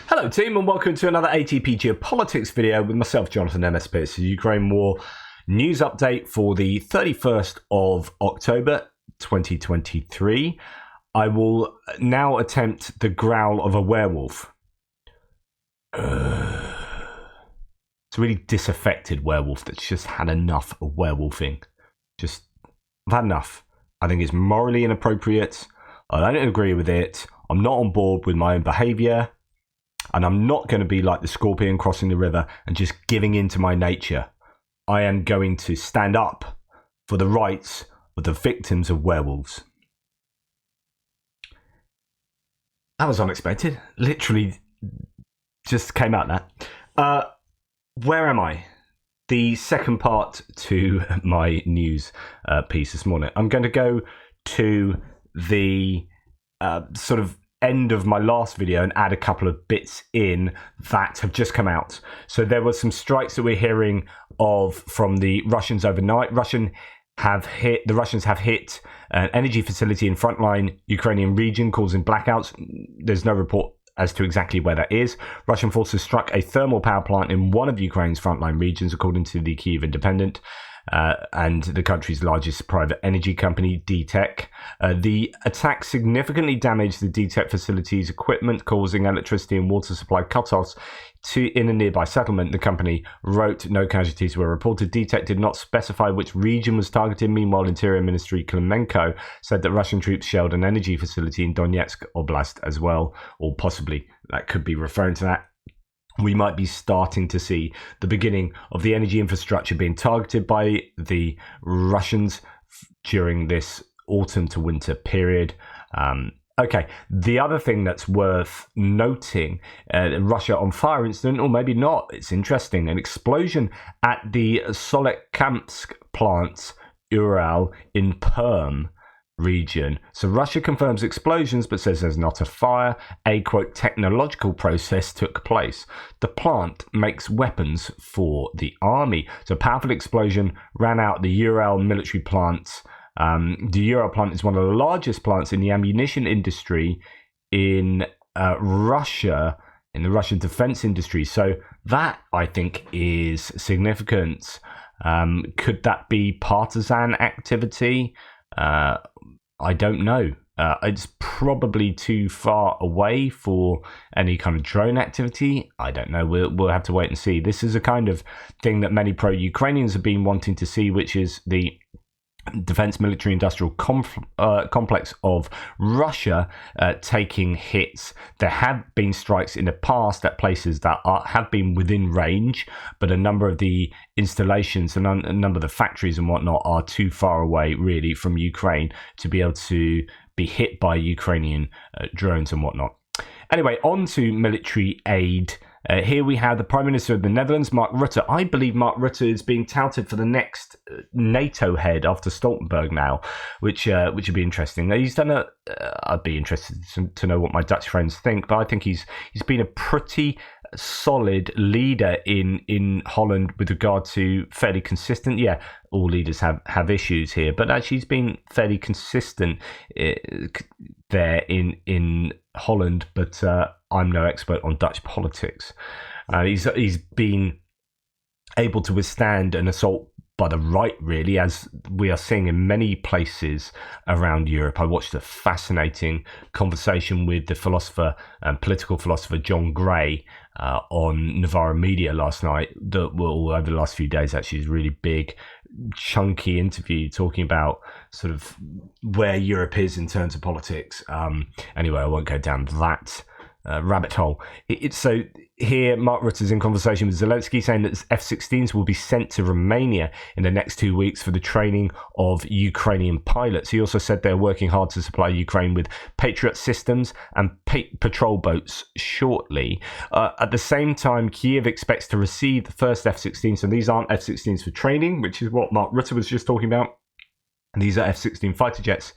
Hello team and welcome to another ATP Geopolitics video with myself, Jonathan MSP. It's the Ukraine War news update for the 31st of October 2023. I will now attempt the growl of a werewolf. It's a really disaffected werewolf that's just had enough of werewolfing. I've had enough. I think it's morally inappropriate. I don't agree with it. I'm not on board with my own behaviour. And I'm not going to be like the scorpion crossing the river and just giving in to my nature. I am going to stand up for the rights of the victims of werewolves. That was unexpected. Literally just came out that. Where am I? The second part to my news piece this morning. I'm going to go to the sort of end of my last video and add a couple of bits in that have just come out. So there were some strikes that we're hearing of from the Russians overnight. The Russians have hit an energy facility in frontline Ukrainian region, causing blackouts. There's no report as to exactly where that is. Russian forces struck a thermal power plant in one of Ukraine's frontline regions, according to the Kyiv Independent. And the country's largest private energy company, DTEK. The attack significantly damaged the DTEK facility's equipment, causing electricity and water supply cutoffs in a nearby settlement. The company wrote no casualties were reported. DTEK did not specify which region was targeted. Meanwhile, Interior Ministry Klemenko said that Russian troops shelled an energy facility in Donetsk Oblast as well, or possibly that could be referring to that. We might be starting to see the beginning of the energy infrastructure being targeted by the Russians during this autumn to winter period. Okay, the other thing that's worth noting, Russia on fire incident, or maybe not, it's interesting, an explosion at the Solekhamsk plant, Ural, in Perm region. So Russia confirms explosions but says there's not a fire. A quote technological process took place. The plant makes weapons for the army. So a powerful explosion ran out the Ural military plant. The Ural plant is one of the largest plants in the ammunition industry in Russia, in the Russian defense industry. So that, I think, is significant. Could that be partisan activity? I don't know. It's probably too far away for any kind of drone activity. I don't know. We'll have to wait and see. This is a kind of thing that many pro-Ukrainians have been wanting to see, which is the defense military industrial complex of Russia taking hits. There have been strikes in the past at places that have been within range, but a number of the installations and a number of the factories and whatnot are too far away really from Ukraine to be able to be hit by Ukrainian drones and whatnot. Anyway, on to military aid. Here we have the Prime Minister of the Netherlands, Mark Rutte. I believe Mark Rutte is being touted for the next NATO head after Stoltenberg now, which would be interesting. He's done I'd be interested to know what my Dutch friends think, but I think he's been a pretty solid leader in Holland with regard to fairly consistent. Yeah, all leaders have issues here, but actually he's been fairly consistent there in Holland, but I'm no expert on Dutch politics. He's been able to withstand an assault by the right, really, as we are seeing in many places around Europe. I watched a fascinating conversation with the philosopher and political philosopher John Gray on Novara Media last night. Over the last few days, actually, is a really big, chunky interview talking about sort of where Europe is in terms of politics. Anyway, I won't go down that rabbit hole. So here, Mark Rutte is in conversation with Zelensky, saying that F-16s will be sent to Romania in the next 2 weeks for the training of Ukrainian pilots. He also said they're working hard to supply Ukraine with Patriot systems and patrol boats shortly. At the same time, Kyiv expects to receive the first F-16s. So these aren't F-16s for training, which is what Mark Rutte was just talking about. These are F-16 fighter jets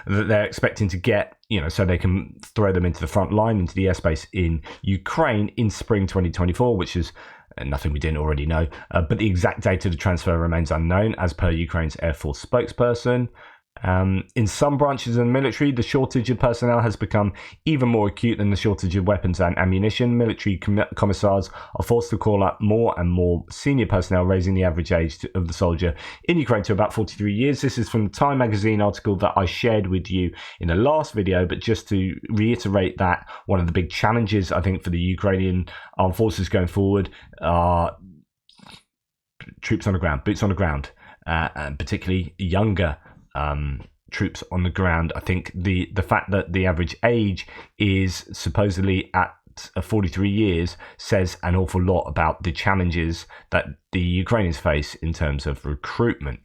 that they're expecting to get, so they can throw them into the front line, into the airspace in Ukraine in spring 2024, which is nothing we didn't already know. But the exact date of the transfer remains unknown, as per Ukraine's Air Force spokesperson. In some branches of the military, the shortage of personnel has become even more acute than the shortage of weapons and ammunition. Military commissars are forced to call up more and more senior personnel, raising the average age of the soldier in Ukraine to about 43 years. This is from the Time magazine article that I shared with you in the last video, but just to reiterate that one of the big challenges, I think, for the Ukrainian armed forces going forward are troops on the ground, boots on the ground, and particularly younger troops on the ground. I think the fact that the average age is supposedly at 43 years says an awful lot about the challenges that the Ukrainians face in terms of recruitment.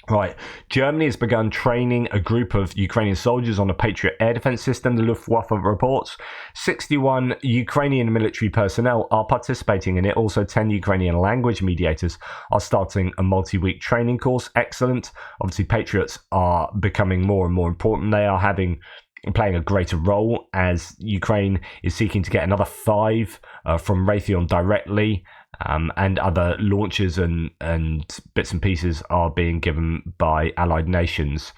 Right, Germany has begun training a group of Ukrainian soldiers on a Patriot air defense system. The Luftwaffe reports 61 Ukrainian military personnel are participating in it. Also, 10 Ukrainian language mediators are starting a multi-week training course. Excellent. Obviously, Patriots are becoming more and more important. They are playing a greater role as Ukraine is seeking to get another 5 from Raytheon directly. And other launches and bits and pieces are being given by allied nations,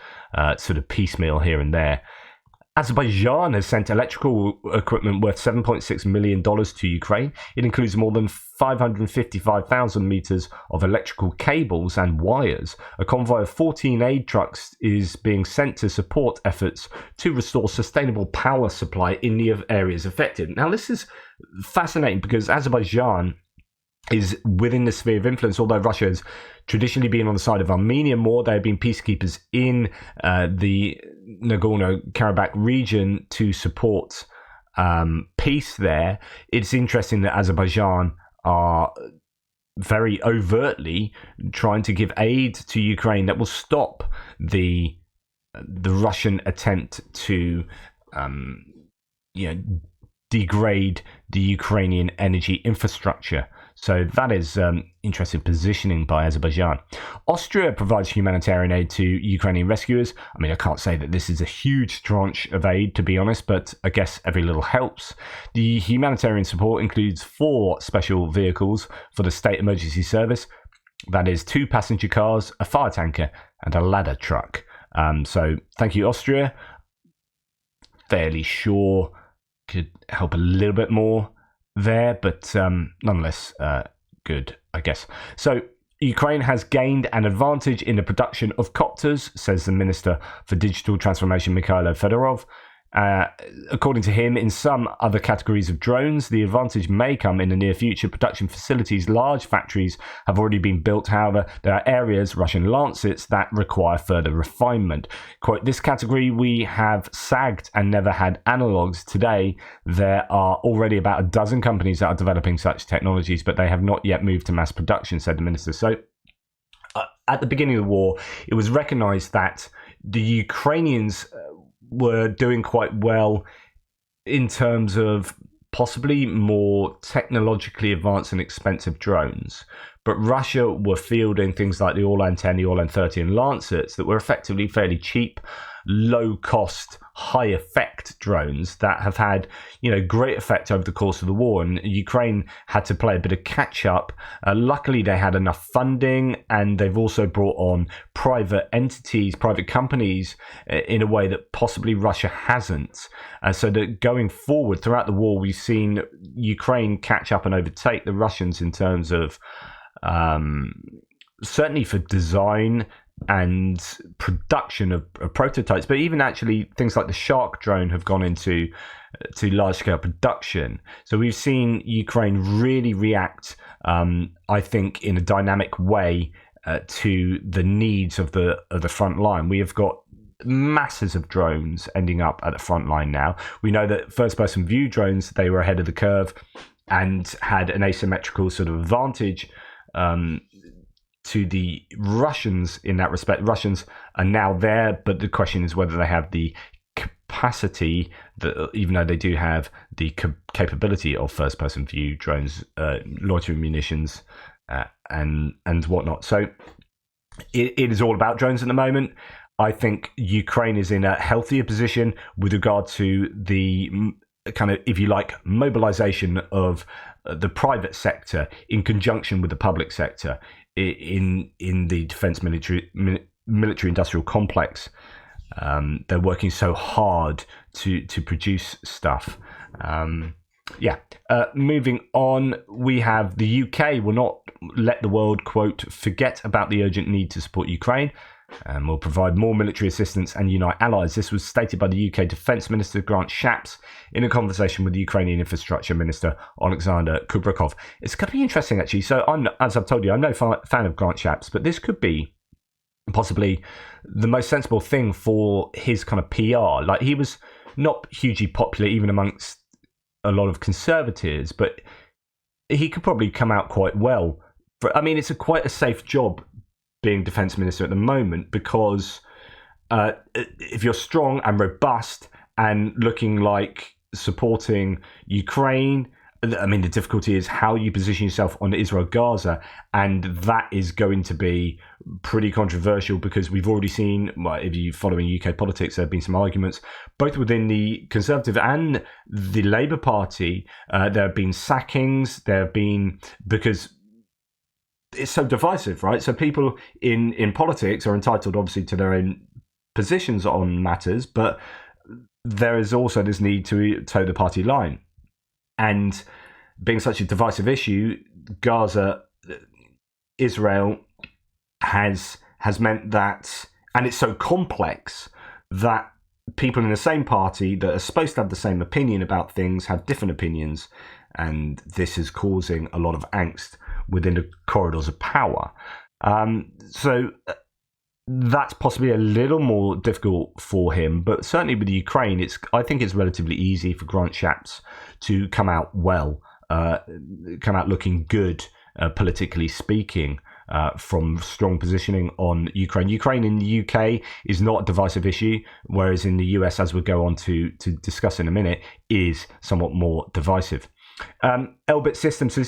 sort of piecemeal here and there. Azerbaijan has sent electrical equipment worth $7.6 million to Ukraine. It includes more than 555,000 meters of electrical cables and wires. A convoy of 14 aid trucks is being sent to support efforts to restore sustainable power supply in the areas affected. Now, this is fascinating because Azerbaijan is within the sphere of influence, although Russia has traditionally been on the side of Armenia more. They have been peacekeepers in the Nagorno-Karabakh region to support peace there. It's interesting that Azerbaijan are very overtly trying to give aid to Ukraine that will stop the Russian attempt to degrade the Ukrainian energy infrastructure. So that is interesting positioning by Azerbaijan. Austria provides humanitarian aid to Ukrainian rescuers. I mean, I can't say that this is a huge tranche of aid, to be honest, but I guess every little helps. The humanitarian support includes 4 special vehicles for the State Emergency Service. That is 2 passenger cars, a fire tanker, and a ladder truck. So thank you, Austria. Fairly sure could help a little bit more there, but nonetheless good, I guess. So Ukraine has gained an advantage in the production of copters, says the Minister for Digital Transformation, Mikhailo Fedorov. According to him, in some other categories of drones, the advantage may come in the near future. Production facilities, large factories have already been built. However, there are areas, Russian Lancets, that require further refinement. Quote, this category we have sagged and never had analogues. Today, there are already about a dozen companies that are developing such technologies, but they have not yet moved to mass production, said the minister. So, at the beginning of the war, it was recognized that the Ukrainians were doing quite well in terms of possibly more technologically advanced and expensive drones. But Russia were fielding things like the Orlan 10, the Orlan 30 and Lancets that were effectively fairly cheap, low-cost, high-effect drones that have had, great effect over the course of the war. And Ukraine had to play a bit of catch-up. Luckily, they had enough funding, and they've also brought on private entities, private companies, in a way that possibly Russia hasn't. So that going forward, throughout the war, we've seen Ukraine catch up and overtake the Russians in terms of certainly for design and production of prototypes, but even actually things like the Shark drone have gone into large-scale production. So we've seen Ukraine really react, I think, in a dynamic way to the needs of the front line. We have got masses of drones ending up at the front line now. We know that first-person view drones, they were ahead of the curve and had an asymmetrical sort of advantage to the Russians in that respect. Russians are now there, but the question is whether they have the capacity, that, even though they do have the capability of first-person view drones, loitering munitions, and whatnot. So it is all about drones at the moment. I think Ukraine is in a healthier position with regard to the kind of, if you like, mobilization of the private sector in conjunction with the public sector in the defense military-industrial complex. They're working so hard to produce stuff. Moving on, we have the UK will not let the world, quote, forget about the urgent need to support Ukraine, and will provide more military assistance and unite allies. This was stated by the UK Defence Minister Grant Shapps in a conversation with the Ukrainian Infrastructure Minister Alexander Kubrikov. It's going to be interesting, actually. So, as I've told you, I'm no fan of Grant Shapps, but this could be possibly the most sensible thing for his kind of PR. Like, he was not hugely popular even amongst a lot of conservatives, but he could probably come out quite well. It's quite a safe job being defence minister at the moment, because if you're strong and robust and looking like supporting Ukraine, the difficulty is how you position yourself on Israel-Gaza, and that is going to be pretty controversial, because we've already seen, if you follow UK politics, there have been some arguments, both within the Conservative and the Labour Party. There have been sackings, because it's so divisive, right? So people in politics are entitled, obviously, to their own positions on matters, but there is also this need to toe the party line. And being such a divisive issue, Gaza, Israel has meant that, and it's so complex that people in the same party that are supposed to have the same opinion about things have different opinions, and this is causing a lot of angst within the corridors of power. So that's possibly a little more difficult for him, but certainly with Ukraine, I think it's relatively easy for Grant Shapps to come out well, come out looking good, politically speaking, from strong positioning on Ukraine. Ukraine in the UK is not a divisive issue, whereas in the US, as we'll go on to discuss in a minute, is somewhat more divisive. Elbit Systems, so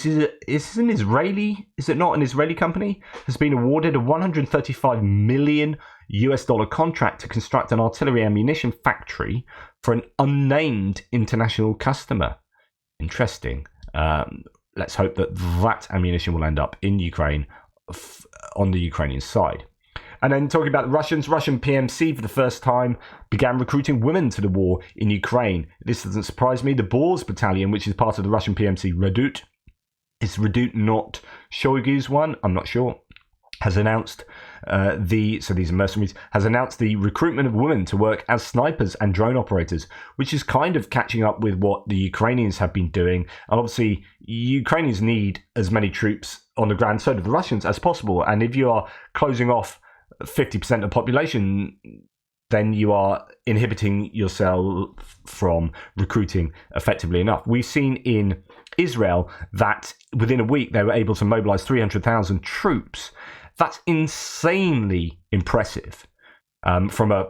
is an Israeli, is it not an Israeli company, has been awarded a $135 million contract to construct an artillery ammunition factory for an unnamed international customer. Interesting. Let's hope that ammunition will end up in Ukraine on the Ukrainian side. And then talking about the Russian PMC for the first time began recruiting women to the war in Ukraine. This doesn't surprise me. The Boers Battalion, which is part of the Russian PMC Redut, is Redut not Shoigu's one? I'm not sure. Has announced so these are mercenaries, has announced the recruitment of women to work as snipers and drone operators, which is kind of catching up with what the Ukrainians have been doing. And obviously, Ukrainians need as many troops on the ground, so do the Russians, as possible. And if you are closing off 50% of the population, then you are inhibiting yourself from recruiting effectively enough. We've seen in Israel that within a week they were able to mobilize 300,000 troops. That's insanely impressive from a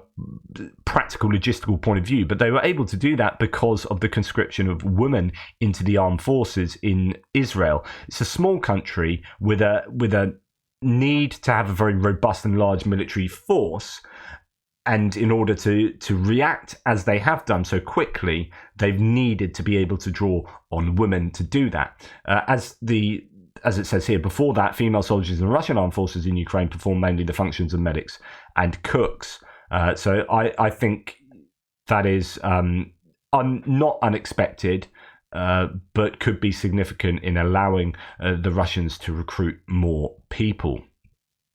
practical, logistical point of view. But they were able to do that because of the conscription of women into the armed forces in Israel. It's a small country with a need to have a very robust and large military force, and in order to react as they have done so quickly, they've needed to be able to draw on women to do that. As it says here, before that, female soldiers in the Russian armed forces in Ukraine performed mainly the functions of medics and cooks. So I think that is not unexpected, but could be significant in allowing the Russians to recruit more people.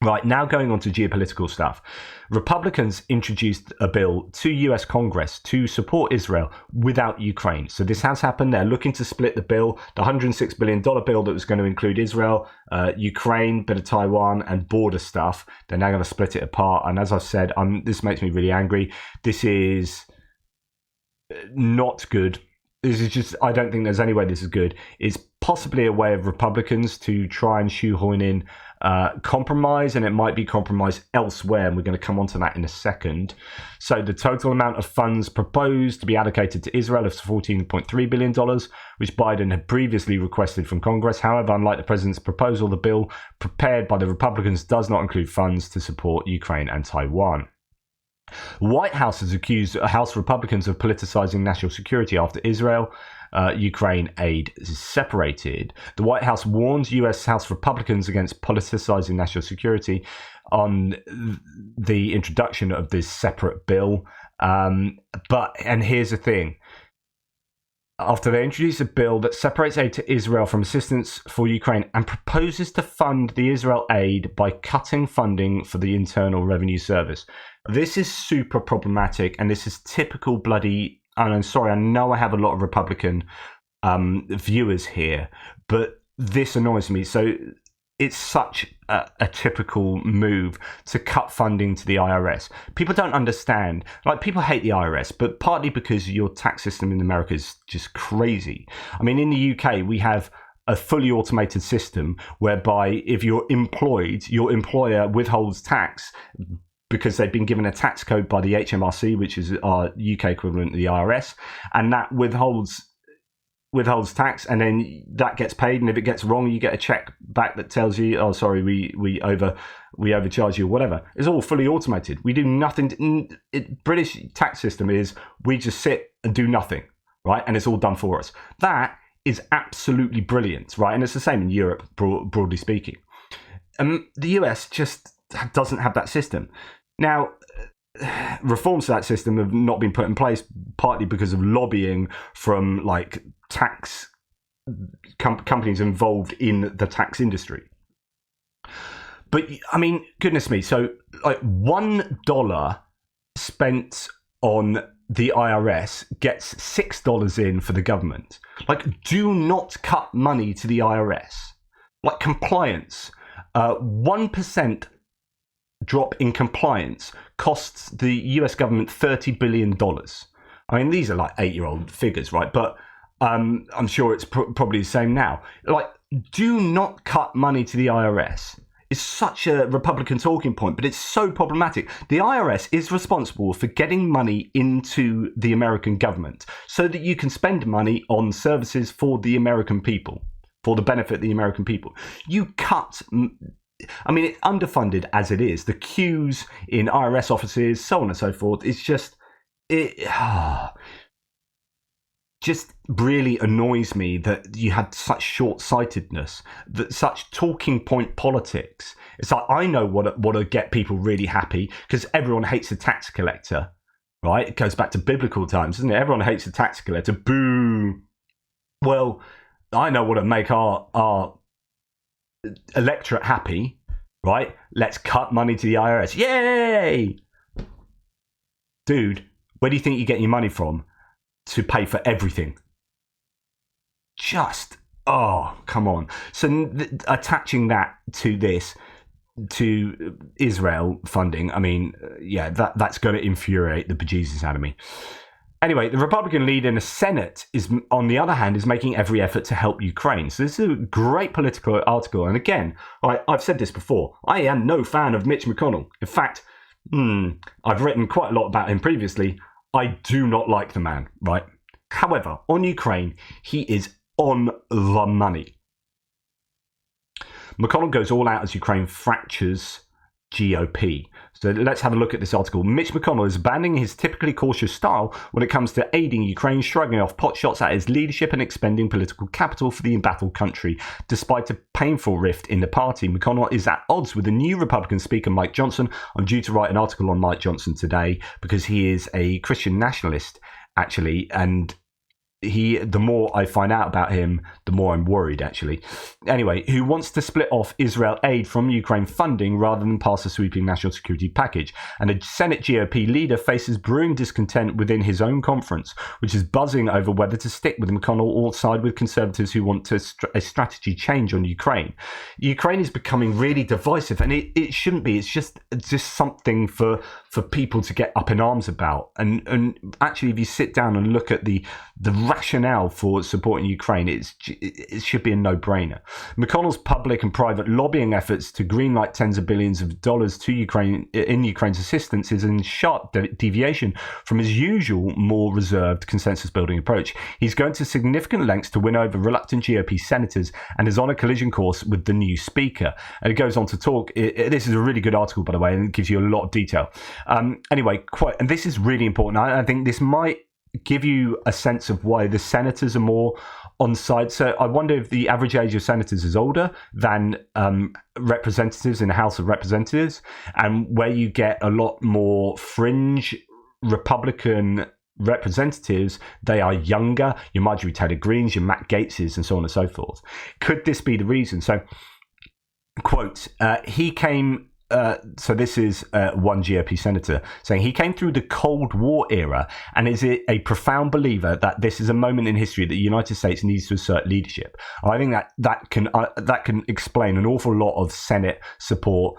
Right, now going on to geopolitical stuff. Republicans introduced a bill to US Congress to support Israel without Ukraine. So this has happened. They're looking to split the bill, the $106 billion bill that was going to include Israel, Ukraine, bit of Taiwan, and border stuff. They're now going to split it apart. And as I've said, this makes me really angry. This is not good. This is just, I don't think there's any way this is good. It's possibly a way of Republicans to try and shoehorn in compromise, and it might be compromise elsewhere, and we're going to come on to that in a second. So the total amount of funds proposed to be allocated to Israel is $14.3 billion, which Biden had previously requested from Congress. However, unlike the president's proposal, the bill prepared by the Republicans does not include funds to support Ukraine and Taiwan. White House has accused House Republicans of politicizing national security after Israel Ukraine aid separated. The White House warns US House Republicans against politicizing national security on the introduction of this separate bill. And here's the thing. After they introduce a bill that separates aid to Israel from assistance for Ukraine and proposes to fund the Israel aid by cutting funding for the Internal Revenue Service. This is super problematic, and this is typical bloody... And I'm sorry, I know I have a lot of Republican viewers here, but this annoys me. So it's such a typical move to cut funding to the IRS. People don't understand. Like, people hate the IRS, but partly because your tax system in America is just crazy. I mean, in the UK, we have a fully automated system whereby if you're employed, your employer withholds tax because they've been given a tax code by the HMRC, which is our UK equivalent of the IRS, and that withholds tax, and then that gets paid, and if it gets wrong, you get a check back that tells you, oh, sorry, we overcharge you or whatever. It's all fully automated. We do nothing. British tax system is we just sit and do nothing, right? And it's all done for us. That is absolutely brilliant, right? And it's the same in Europe, broadly speaking. The US just doesn't have that system. Now, reforms to that system have not been put in place, partly because of lobbying from like tax companies involved in the tax industry. But I mean, goodness me, so like $1 spent on the IRS gets $6 in for the government. Like, do not cut money to the IRS. Like, compliance, 1% drop in compliance costs the US government $30 billion. I mean, these are like 8-year-old figures, right? But I'm sure it's probably the same now. Like, do not cut money to the IRS. It's such a Republican talking point, but it's so problematic. The IRS is responsible for getting money into the American government so that you can spend money on services for the American people, for the benefit of the American people. You cut... I mean, it's underfunded as it is. The queues in IRS offices, so on and so forth, it's just... just really annoys me that you had such short-sightedness, that such talking point politics. It's like, I know what'll get people really happy, because everyone hates a tax collector, right? It goes back to biblical times, doesn't it? Everyone hates a tax collector. Boo! Well, I know what'll make our electorate happy, right? Let's cut money to the IRS. Yay! Dude, where do you think you get your money from to pay for everything? Just, oh, come on. So attaching that to this, to Israel funding, I mean, yeah, that's going to infuriate the bejesus out of me. Anyway, the Republican leader in the Senate is, on the other hand, is making every effort to help Ukraine. So this is a great political article. And again, I've said this before, I am no fan of Mitch McConnell. In fact, I've written quite a lot about him previously. I do not like the man, right? However, on Ukraine, he is on the money. McConnell goes all out as Ukraine fractures GOP. So let's have a look at this article. Mitch McConnell is abandoning his typically cautious style when it comes to aiding Ukraine, shrugging off potshots at his leadership and expending political capital for the embattled country. Despite a painful rift in the party, McConnell is at odds with the new Republican Speaker Mike Johnson. I'm due to write an article on Mike Johnson today because he is a Christian nationalist, actually, and the more I find out about him, the more I'm worried, actually. Anyway, who wants to split off Israel aid from Ukraine funding rather than pass a sweeping national security package. And a Senate GOP leader faces brewing discontent within his own conference, which is buzzing over whether to stick with McConnell or side with conservatives who want a strategy change on Ukraine. Ukraine is becoming really divisive, and it shouldn't be. It's just something for people to get up in arms about. And actually, if you sit down and look at the rationale for supporting Ukraine, it should be a no-brainer. McConnell's public and private lobbying efforts to greenlight tens of billions of dollars to Ukraine in Ukraine's assistance is in sharp deviation from his usual more reserved consensus-building approach. He's going to significant lengths to win over reluctant GOP senators and is on a collision course with the new speaker. And it goes on to talk. This is a really good article, by the way, and it gives you a lot of detail. Anyway, and this is really important. I think this might give you a sense of why the senators are more on side. So I wonder if the average age of senators is older than representatives in the House of Representatives, and where you get a lot more fringe Republican representatives, they are younger. Your Marjorie Taylor Greens, your Matt Gaetzes, and so on and so forth. Could this be the reason? So, quote, he came. So this is one GOP senator saying he came through the Cold War era and is a profound believer that this is a moment in history that the United States needs to assert leadership. I think that can explain an awful lot of Senate support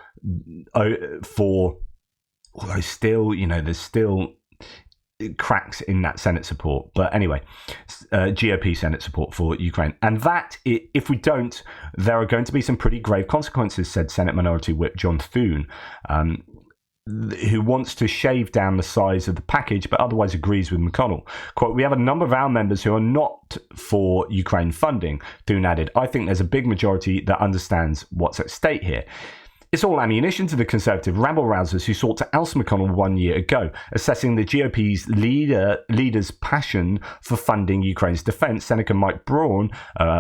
for, although still, there's still cracks in that Senate support. But anyway, GOP Senate support for Ukraine. And that, if we don't, there are going to be some pretty grave consequences, said Senate Minority Whip John Thune, who wants to shave down the size of the package, but otherwise agrees with McConnell. Quote, we have a number of our members who are not for Ukraine funding, Thune added. I think there's a big majority that understands what's at stake here. It's all ammunition to the Conservative rabble-rousers who sought to oust McConnell 1 year ago. Assessing the GOP's leader's passion for funding Ukraine's defence, Senator Mike Braun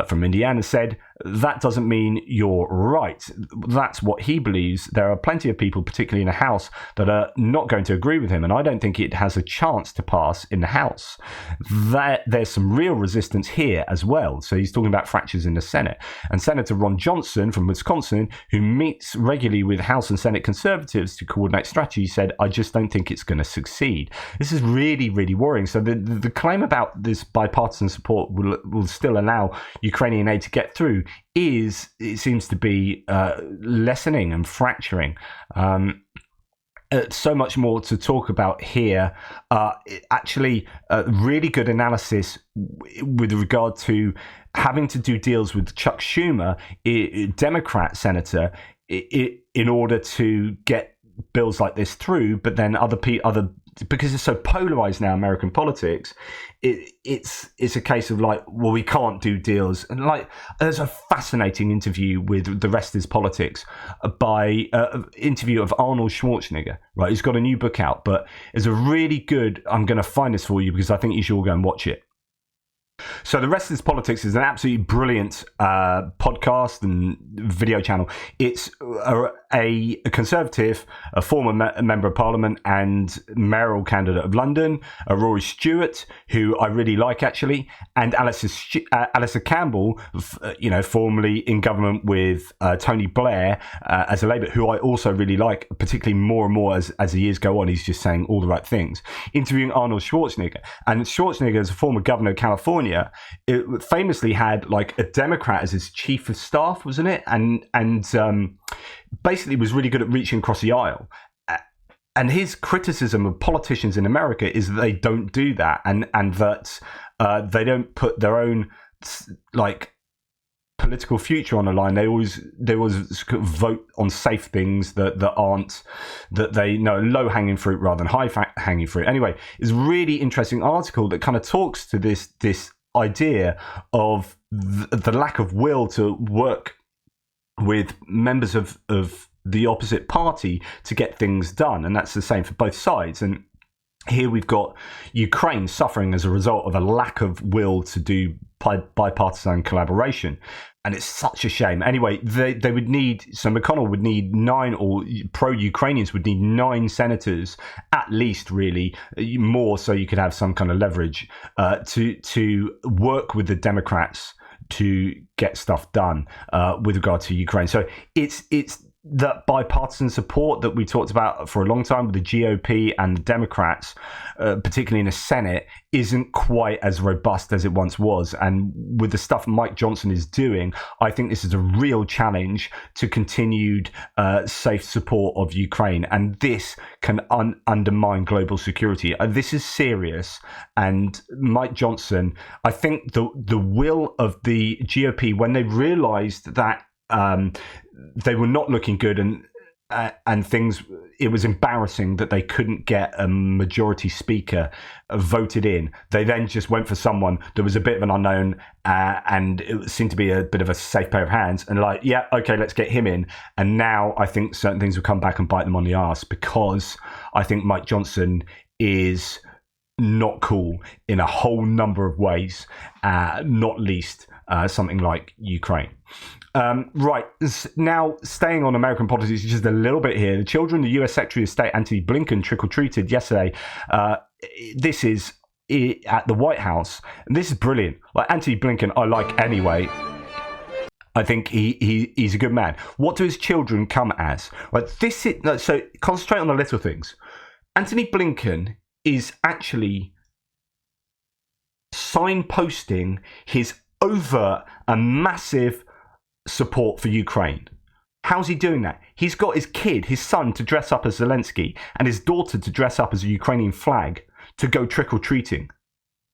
from Indiana said, that doesn't mean you're right. That's what he believes. There are plenty of people, particularly in the House, that are not going to agree with him, and I don't think it has a chance to pass in the House. There's some real resistance here as well. So he's talking about fractures in the Senate. And Senator Ron Johnson from Wisconsin, who meets regularly with House and Senate Conservatives to coordinate strategy, said, I just don't think it's going to succeed. This is really, really worrying. So the claim about this bipartisan support will still allow Ukrainian aid to get through it seems to be lessening and fracturing. So much more to talk about here. Actually, really good analysis with regard to having to do deals with Chuck Schumer, Democrat senator, in order to get bills like this through, but then other because it's so polarized now, American politics, it's a case of like, well, we can't do deals. And like, there's a fascinating interview with The Rest Is Politics by interview of Arnold Schwarzenegger, right? He's got a new book out, but it's a really good, I'm going to find this for you because I think you should all go and watch it. So The Rest Is Politics is an absolutely brilliant podcast and video channel. It's a Conservative, a former Member of Parliament and mayoral candidate of London, Rory Stewart, who I really like actually, and Alistair Campbell, formerly in government with Tony Blair as a Labour, who I also really like, particularly more and more as the years go on. He's just saying all the right things. Interviewing Arnold Schwarzenegger. And Schwarzenegger, as a former governor of California, it famously had like a Democrat as his chief of staff, wasn't it? And basically was really good at reaching across the aisle. And his criticism of politicians in America is that they don't do that, and that they don't put their own like political future on the line. They always vote on safe things that they know, low hanging fruit rather than high hanging fruit. Anyway, it's a really interesting article that kind of talks to this idea of the lack of will to work with members of the opposite party to get things done, and that's the same for both sides. And here we've got Ukraine suffering as a result of a lack of will to do bipartisan collaboration. And it's such a shame. Anyway, they would need, so McConnell would need 9, or pro-Ukrainians would need 9 senators, at least, really, more, so you could have some kind of leverage to work with the Democrats to get stuff done with regard to Ukraine. So it's that bipartisan support that we talked about for a long time with the GOP and the Democrats, particularly in the Senate, isn't quite as robust as it once was. And with the stuff Mike Johnson is doing, I think this is a real challenge to continued safe support of Ukraine. And this can undermine global security. This is serious. And Mike Johnson, I think the will of the GOP, when they realized that they were not looking good and things, it was embarrassing that they couldn't get a majority speaker voted in. They then just went for someone that was a bit of an unknown and it seemed to be a bit of a safe pair of hands, and like, yeah, okay, let's get him in. And now I think certain things will come back and bite them on the arse, because I think Mike Johnson is not cool in a whole number of ways, not least something like Ukraine. Right, now staying on American politics just a little bit here. The children of US Secretary of State Antony Blinken trick-or-treated yesterday. This is at the White House, and this is brilliant. Like, Antony Blinken, I like anyway. I think he's a good man. What do his children come as? Like, this is, so concentrate on the little things. Antony Blinken is actually signposting his overt and massive support for Ukraine. How's he doing that? He's got his kid, his son, to dress up as Zelensky and his daughter to dress up as a Ukrainian flag to go trick-or-treating.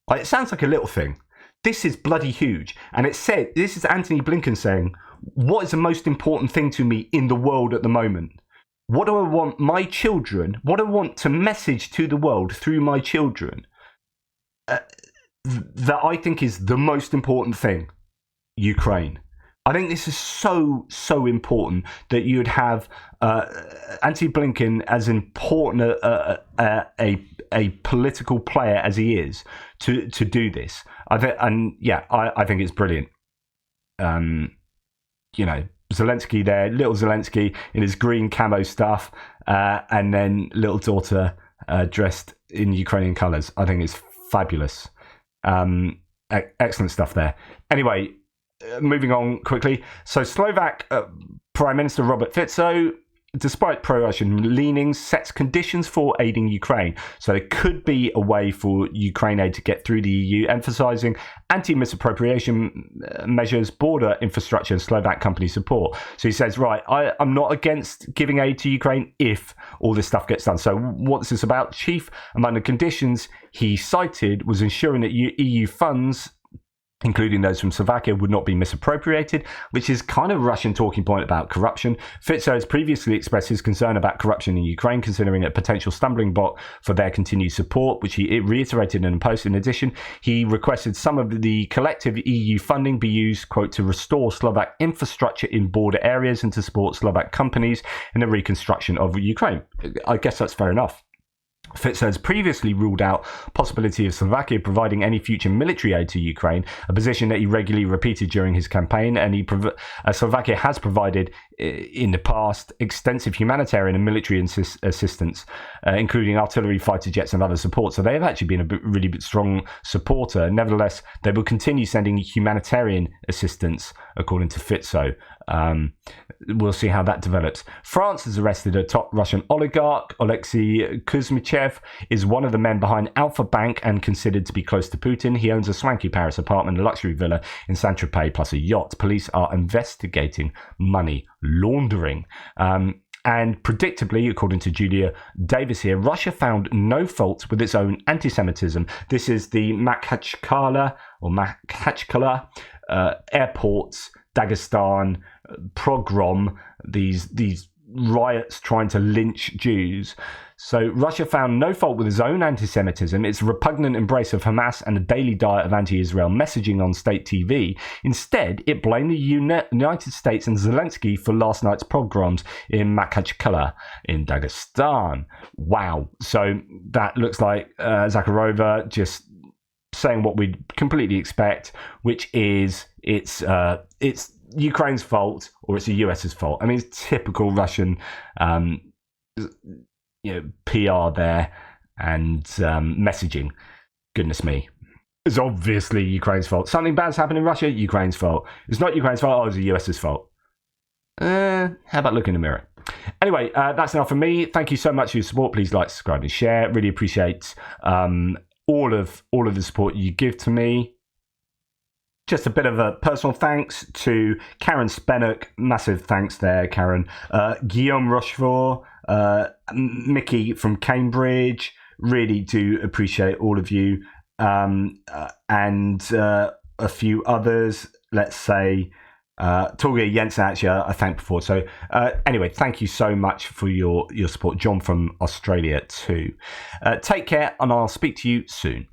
Like, it sounds like a little thing. This is bloody huge. And it said, this is Antony Blinken saying, what is the most important thing to me in the world at the moment? What do I want my children, what do I want to message to the world through my children that I think is the most important thing? Ukraine. I think this is so important that you'd have Antony Blinken, as important a political player as he is, to do this. I think it's brilliant. Zelensky there, little Zelensky in his green camo stuff, and then little daughter dressed in Ukrainian colours. I think it's fabulous. Excellent stuff there. Anyway, moving on quickly. So Slovak Prime Minister Robert Fico, despite pro-Russian leanings, sets conditions for aiding Ukraine. So there could be a way for Ukraine aid to get through the EU, emphasising anti-misappropriation measures, border infrastructure and Slovak company support. So he says, right, I'm not against giving aid to Ukraine if all this stuff gets done. So what's this about? Chief among the conditions he cited was ensuring that EU funds, including those from Slovakia, would not be misappropriated, which is kind of a Russian talking point about corruption. Fico has previously expressed his concern about corruption in Ukraine, considering a potential stumbling block for their continued support, which he reiterated in a post. In addition, he requested some of the collective EU funding be used, quote, to restore Slovak infrastructure in border areas and to support Slovak companies in the reconstruction of Ukraine. I guess that's fair enough. Fico has previously ruled out possibility of Slovakia providing any future military aid to Ukraine, a position that he regularly repeated during his campaign, and Slovakia has provided in the past extensive humanitarian and military assistance, including artillery, fighter jets and other support. So they have actually been a really strong supporter. Nevertheless, they will continue sending humanitarian assistance, according to Fico. We'll see how that develops. France has arrested a top Russian oligarch. Alexei Kuzmichev is one of the men behind Alpha Bank and considered to be close to Putin. He owns a swanky Paris apartment, a luxury villa in Saint-Tropez, plus a yacht. Police are investigating money laundering. And predictably, according to Julia Davis here, Russia found no fault with its own anti-Semitism. This is the Makhachkala airports, Dagestan pogrom, these riots trying to lynch Jews. So Russia found no fault with its own anti-Semitism, its repugnant embrace of Hamas and a daily diet of anti-Israel messaging on state TV. Instead, it blamed the United States and Zelensky for last night's pogroms in Makhachkala in Dagestan. Wow. So that looks like Zakharova just saying what we'd completely expect, which is it's Ukraine's fault or it's the US's fault. I mean, it's typical Russian PR there and messaging. Goodness me. It's obviously Ukraine's fault. Something bad's happened in Russia, Ukraine's fault. It's not Ukraine's fault, it's the US's fault. How about look in the mirror? Anyway, that's enough for me. Thank you so much for your support. Please like, subscribe and share. Really appreciate all of the support you give to me. Just a bit of a personal thanks to Karen Spennock. Massive thanks there, Karen. Guillaume Rochefort, Mickey from Cambridge. Really do appreciate all of you. And a few others, let's say, Torgeir Jensen, actually, I thanked before. So anyway, thank you so much for your support. John from Australia too. Take care, and I'll speak to you soon.